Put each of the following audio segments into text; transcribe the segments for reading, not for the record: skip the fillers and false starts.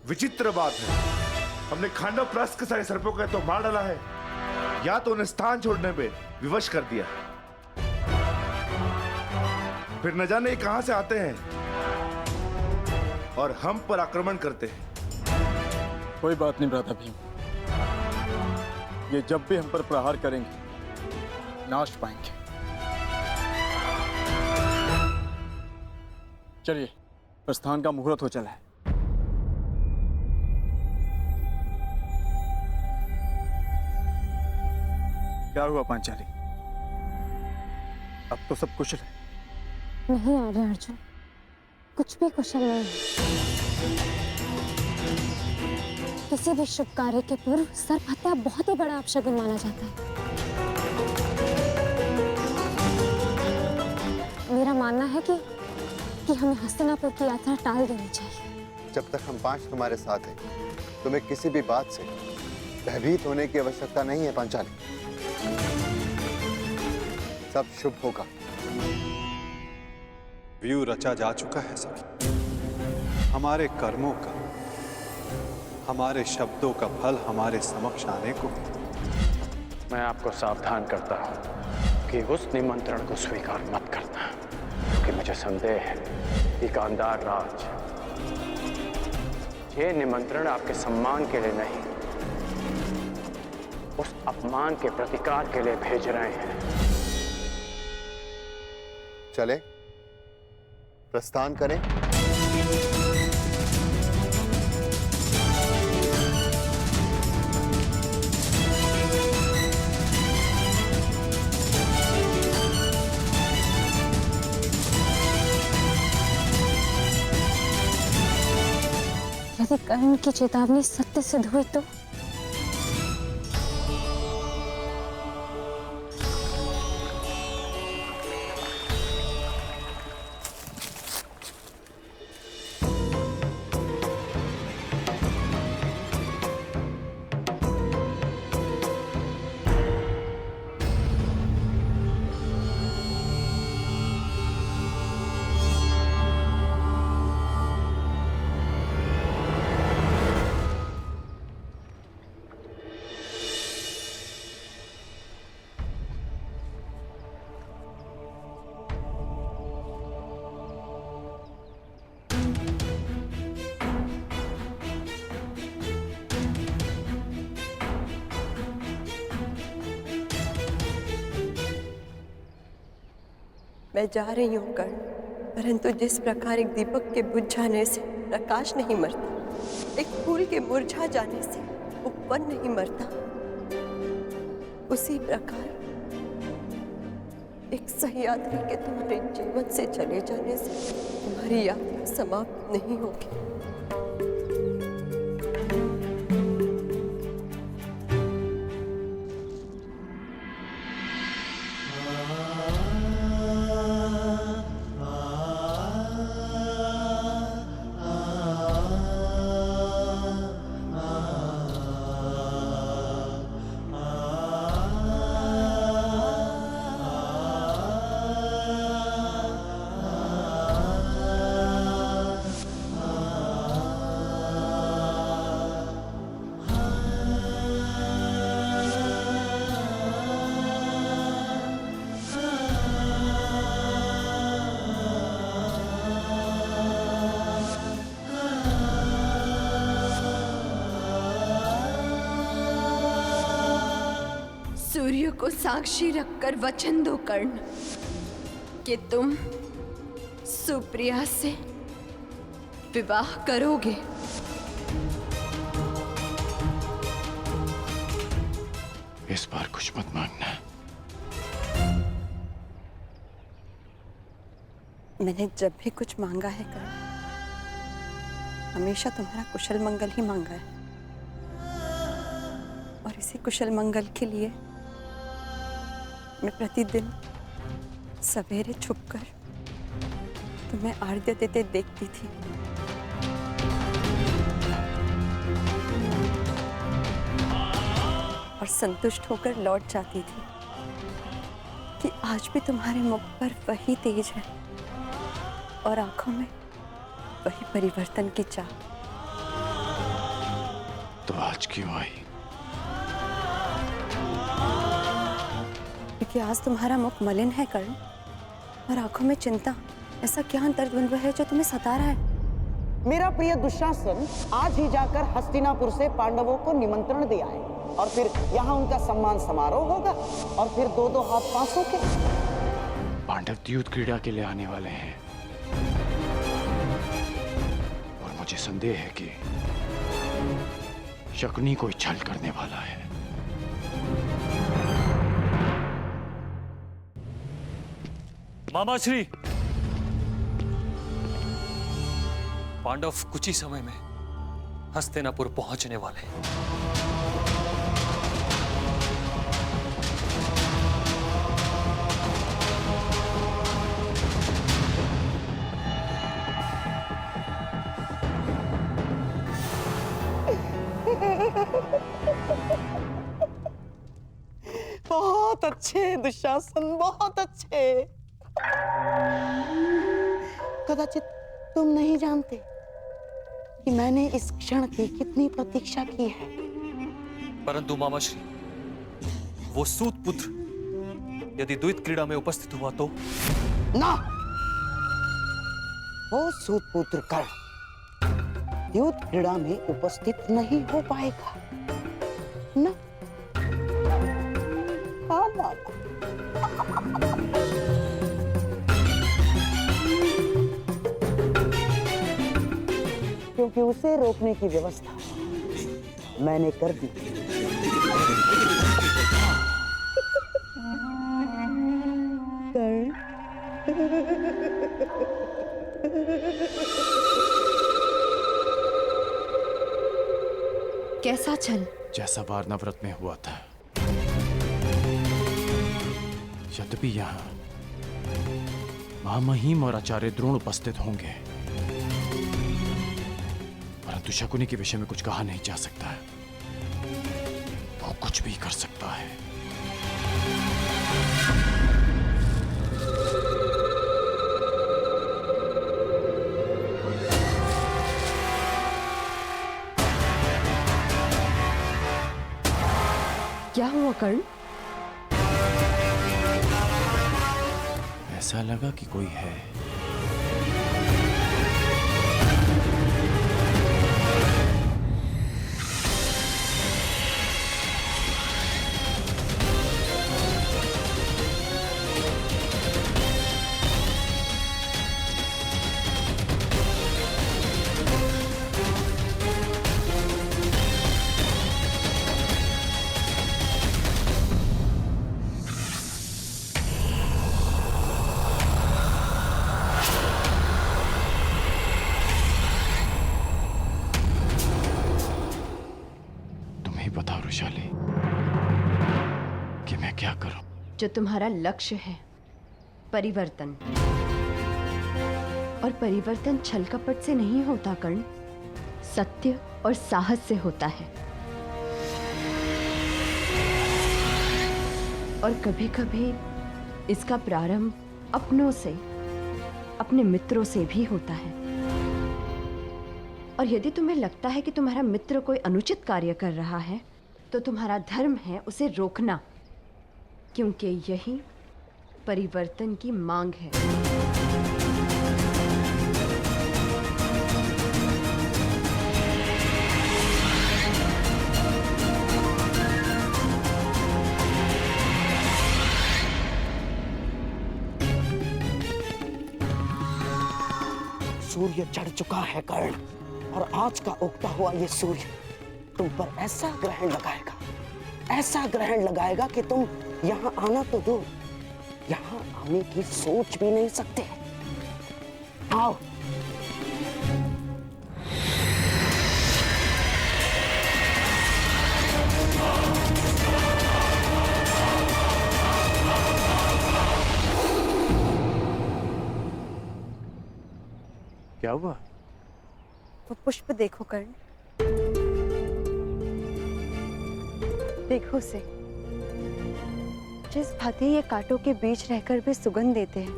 विचित्र बात है, हमने खांडव प्रास के सारे सर्पों का तो मार डाला है, या तो उन्हें स्थान छोड़ने में विवश कर दिया, फिर न जाने कहां से आते हैं और हम पर आक्रमण करते हैं। कोई बात नहीं भ्राता भीम, ये जब भी हम पर प्रहार करेंगे नाश पाएंगे। चलिए, प्रस्थान का मुहूर्त हो चला है। क्या हुआ पांचाली? अब तो सब कुशल है? नहीं आर्य अर्जुन, कुछ भी कुशल नहीं है। किसी भी शुभ कार्य के पूर्व सर्प हत्या बहुत ही बड़ा अपशगुन माना जाता है। मेरा मानना है कि हमें हस्तिनापुर की यात्रा टाल देनी चाहिए। जब तक हम पांच तुम्हारे साथ हैं, तुम्हें किसी भी बात से भयभीत होने की आवश्यकता नहीं है पांचाली। सब शुभ होगा। व्यू रचा जा चुका है सब। हमारे कर्मों का, हमारे शब्दों का फल हमारे समक्ष आने को। मैं आपको सावधान करता हूं कि उस निमंत्रण को स्वीकार मत करना, क्योंकि मुझे संदेह है कि गांधार राज ये निमंत्रण आपके सम्मान के लिए नहीं, उस अपमान के प्रतिकार के लिए भेज रहे हैं। चले, प्रस्थान करें। यदि कर्ण की चेतावनी सत्य सिद्ध हुई तो? मैं जा रही हूँ कर्ण, परंतु जिस प्रकार एक दीपक के बुझ जाने से प्रकाश नहीं मरता, एक फूल के मुरझा जाने से उपवन नहीं मरता, उसी प्रकार एक सह्याद्री के तुम्हारे जीवन से चले जाने से तुम्हारी यात्रा समाप्त नहीं होगी। सूर्य को साक्षी रखकर वचन दो कर्ण कि तुम सुप्रिया से विवाह करोगे। इस बार कुछ मत मांगना। मैंने जब भी कुछ मांगा है कर्ण, हमेशा तुम्हारा कुशल मंगल ही मांगा है, और इसी कुशल मंगल के लिए मैं प्रतिदिन सवेरे छुपकर तुम्हें आर्घ्य देते देखती थी। और संतुष्ट होकर लौट जाती थी कि आज भी तुम्हारे मुख पर वही तेज है और आंखों में वही परिवर्तन की चाह। तो आज क्यों आई? क्योंकि आज तुम्हारा मुख मलिन है कर्ण, और आंखों में चिंता। ऐसा क्या दर्द है जो तुम्हें सता रहा है? मेरा प्रिय दुशासन आज ही जाकर हस्तिनापुर से पांडवों को निमंत्रण दिया है, और फिर यहाँ उनका सम्मान समारोह होगा, और फिर 2-2 हाथ पांचों के। पांडव युद्ध क्रीड़ा के लिए आने वाले हैं, और मुझे संदेह है कि शकुनी कोई छल करने वाला है। मामाश्री, पांडव कुछ ही समय में हस्तिनापुर पहुंचने वाले हैं। बहुत अच्छे दुशासन, बहुत अच्छे। कदाचित तुम नहीं जानते कि मैंने इस क्षण की कितनी प्रतीक्षा की है। परंतु मामाश्री, वो सूत पुत्र यदि द्वैत क्रीड़ा में उपस्थित हुआ तो? ना, वो सूतपुत्र कर्ण युद्ध क्रीड़ा में उपस्थित नहीं हो पाएगा। ना, ना। क्योंकि उसे रोकने की व्यवस्था मैंने कर दी। कैसा छल? जैसा वारनाव्रत में हुआ था। यद्यपि यहाँ महामहिम और आचार्य द्रोण उपस्थित होंगे, परंतु शकुनी के विषय में कुछ कहा नहीं जा सकता है। वो कुछ भी कर सकता है। क्या हुआ कर्ण? ऐसा लगा कि कोई है। बताओ रुशाली कि मैं क्या करूं? जो तुम्हारा लक्ष्य है, परिवर्तन, और परिवर्तन छल कपट से नहीं होता कर्ण, सत्य और साहस से होता है। और कभी कभी इसका प्रारंभ अपनों से, अपने मित्रों से भी होता है। और यदि तुम्हें लगता है कि तुम्हारा मित्र कोई अनुचित कार्य कर रहा है, तो तुम्हारा धर्म है उसे रोकना, क्योंकि यही परिवर्तन की मांग है। सूर्य चढ़ चुका है कर्ण, और आज का उगता हुआ ये सूर्य तुम पर ऐसा ग्रहण लगाएगा, ऐसा ग्रहण लगाएगा कि तुम यहाँ आना तो दूर, यहाँ आने की सोच भी नहीं सकते। आओ। क्या हुआ? वो पुष्प देखो कर्ण, देखो उसे। जिस भांति ये कांटों के बीच रहकर भी सुगंध देते हैं,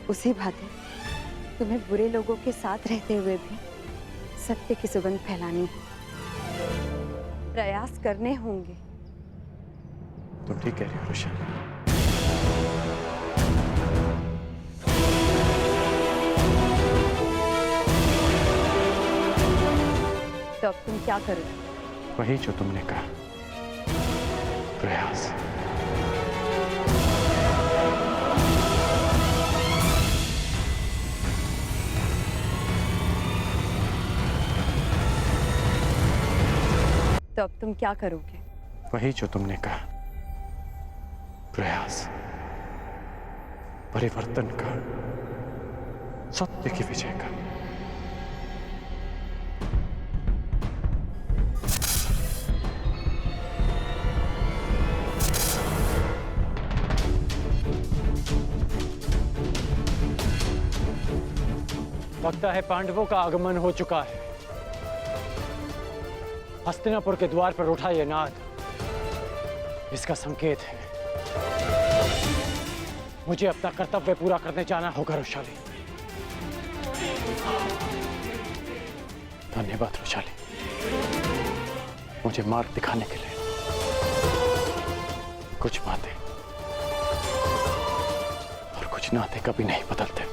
उसी भांति तुम्हें बुरे लोगों के साथ रहते हुए भी सत्य की सुगंध फैलानी है। प्रयास करने होंगे। तुम ठीक कह रही हो वैशाली। तो अब तुम क्या करोगे? वही जो तुमने कहा, प्रयास। तो अब तुम क्या करोगे? वही जो तुमने कहा, प्रयास, परिवर्तन का, सत्य की विजय का। लगता है पांडवों का आगमन हो चुका है। हस्तिनापुर के द्वार पर उठा ये नाद इसका संकेत है। मुझे अपना कर्तव्य पूरा करने जाना होगा वैशाली। धन्यवाद वैशाली, मुझे मार्ग दिखाने के लिए। कुछ बातें और कुछ नाते कभी नहीं बदलते।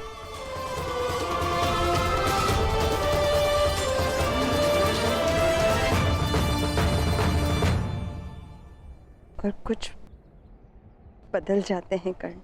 और कुछ बदल जाते हैं कर्ण।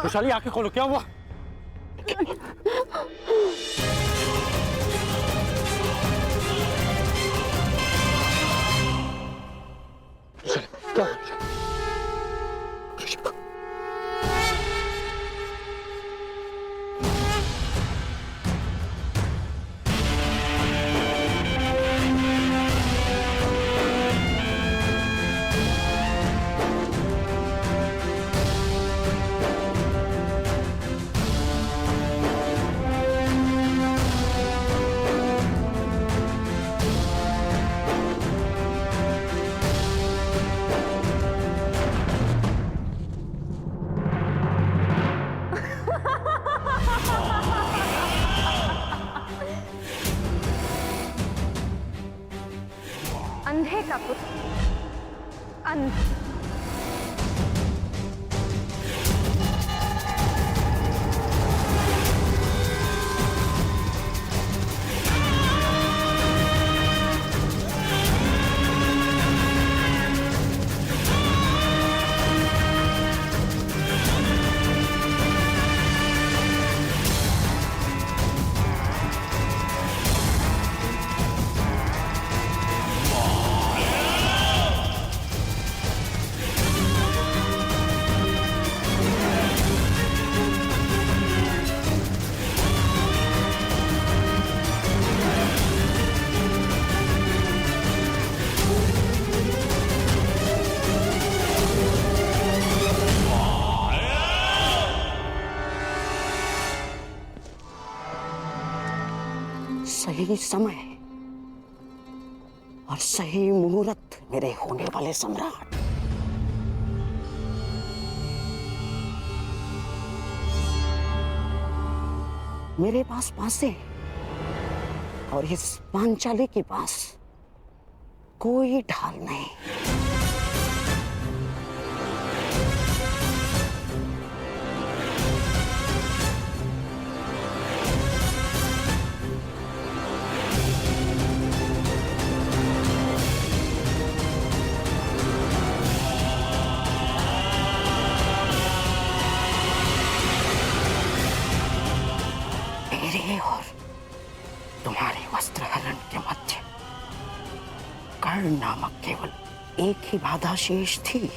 वैशाली आंखें खोलो, क्या हुआ? क्या? अंधे का पुत्र अंध। सही समय और सही मुहूर्त मेरे होने वाले सम्राट। मेरे पास बांसें और इस पांचाली के पास कोई ढाल नहीं। मरण नामक केवल एक ही बाधा शेष थी,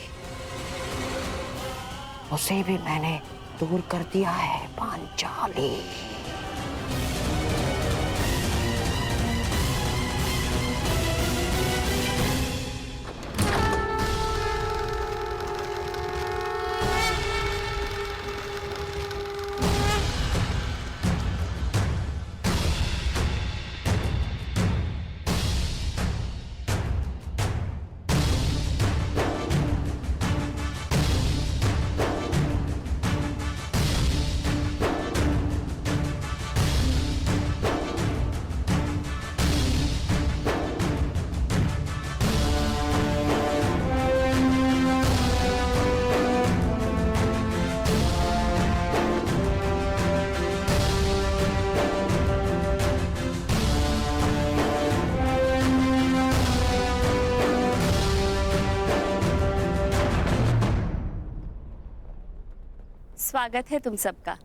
उसे भी मैंने दूर कर दिया है पांचाली। स्वागत है तुम सबका।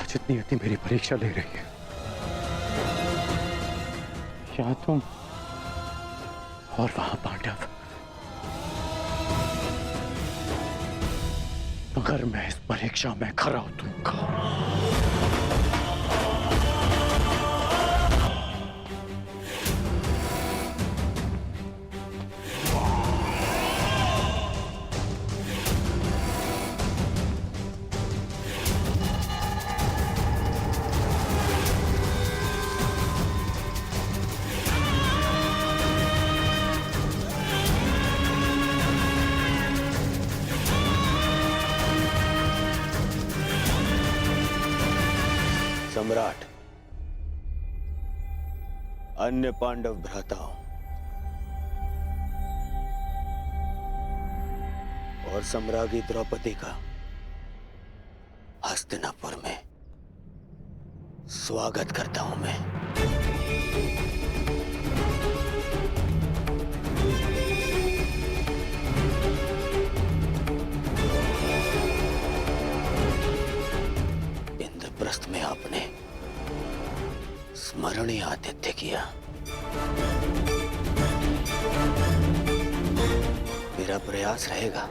जितनी इतनी मेरी परीक्षा ले रही है, या तुम और वहां पांडव। मगर मैं इस परीक्षा में खरा उतरूंगा। सम्राट, अन्य पांडव भ्राताओं और सम्राज्ञी द्रौपदी का हस्तिनापुर में स्वागत करता हूं मैं। इंद्रप्रस्थ में आपने स्मरणीय आतिथ्य किया। मेरा प्रयास रहेगा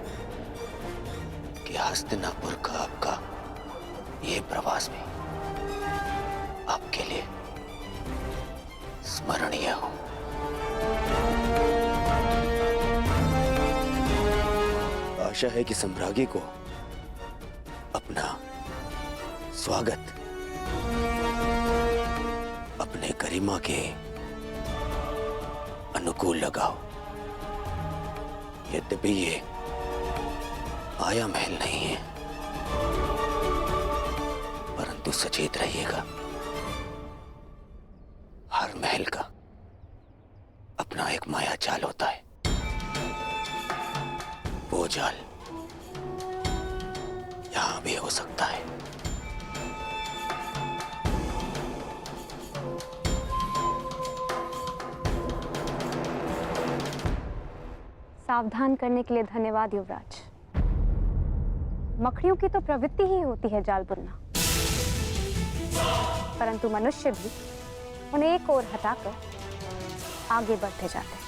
कि हस्तिनापुर का आपका ये प्रवास भी आपके लिए स्मरणीय हो। आशा है कि सम्राज्ञी को अपना स्वागत अपने गरिमा के अनुकूल लगाओ। यद्यपि ये आया महल नहीं है, परंतु सचेत रहिएगा, हर महल का अपना एक माया जाल होता है। वो जाल यहां भी हो सकता है। सावधान करने के लिए धन्यवाद युवराज। मकड़ियों की तो प्रवृत्ति ही होती है जाल बुनना, परंतु मनुष्य भी उन्हें एक ओर हटाकर आगे बढ़ते जाते हैं।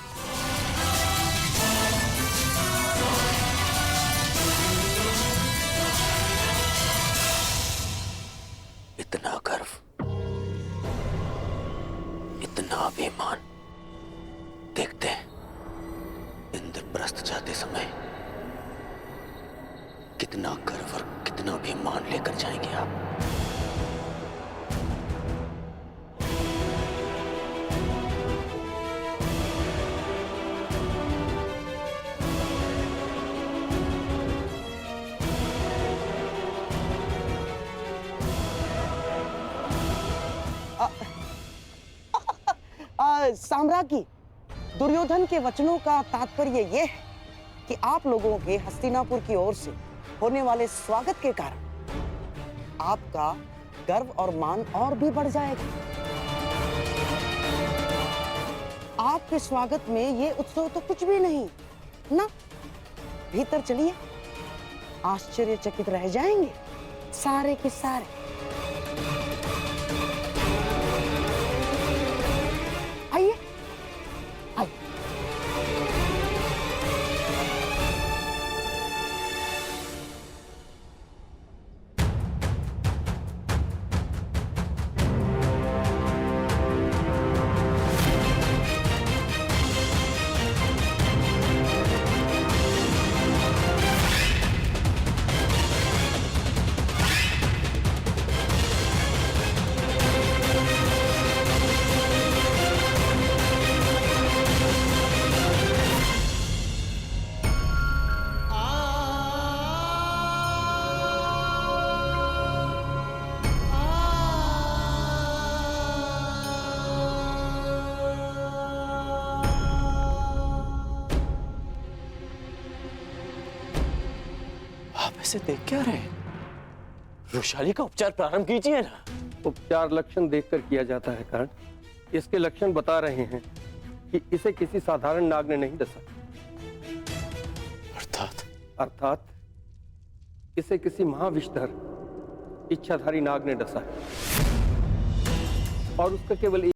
साम्राज्ञी, दुर्योधन के वचनों का तात्पर्य यह है कि आप लोगों के हस्तिनापुर की ओर से होने वाले स्वागत के कारण आपका गर्व और मान और भी बढ़ जाएगा। आपके स्वागत में ये उत्सव तो कुछ भी नहीं ना। भीतर चलिए, आश्चर्यचकित रह जाएंगे सारे के सारे। आइए आइए। आप ऐसे देख क्या रहे हैं? वृषाली का उपचार प्रारंभ कीजिए ना। उपचार लक्षण देखकर किया जाता है कर्ण। इसके लक्षण बता रहे हैं कि इसे किसी साधारण नाग ने नहीं डसा। अर्थात इसे किसी महाविषधर इच्छाधारी नाग ने डसा है और उसका केवल